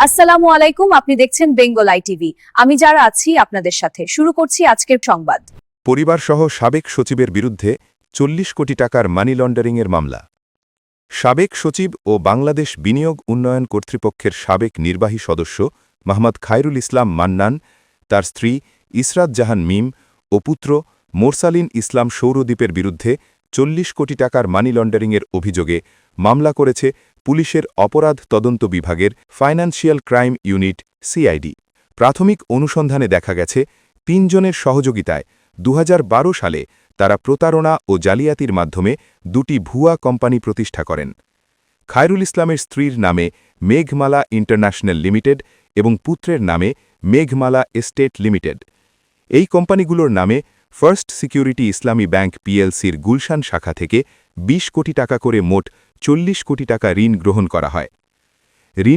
আসসালামু আলাইকুম, আপনি দেখছেন বেঙ্গল আইটিভি। আমি যারা আছি আপনাদের সাথে শুরু করছি আজকের সংবাদ। পরিবারসহ সাবেক সচিবের বিরুদ্ধে ৪০ কোটি টাকার মানি লন্ডারিংয়ের মামলা। সাবেক সচিব ও বাংলাদেশ বিনিয়োগ উন্নয়ন কর্তৃপক্ষের সাবেক নির্বাহী সদস্য মোহাম্মদ খায়রুল ইসলাম মান্নান, তার স্ত্রী ইসরাত জাহান মিম ও পুত্র মোরসালিন ইসলাম সৌরদ্বীপের বিরুদ্ধে ৪০ কোটি টাকার মানি লন্ডারিংয়ের অভিযোগে মামলা করেছে পুলিশের অপরাধ তদন্ত বিভাগের ফাইন্যান্সিয়াল ক্রাইম ইউনিট সিআইডি। প্রাথমিক অনুসন্ধানে দেখা গেছে ৩ জনের সহযোগিতায় ২০১২ সালে তারা প্রতারণা ও জালিয়াতির মাধ্যমে দুটি ভুয়া কোম্পানি প্রতিষ্ঠা করেন। খায়রুল ইসলামের স্ত্রীর নামে মেঘমালা ইন্টারন্যাশনাল লিমিটেড এবং পুত্রের নামে মেঘমালা এস্টেট লিমিটেড। এই কোম্পানিগুলোর নামে ফার্স্ট সিকিউরিটি ইসলামী ব্যাংক পিএলসির গুলশান শাখা থেকে ২০ কোটি টাকা করে মোট ৪০ কোটি টাকা ঋণ গ্রহণ করা হয়। ঋণ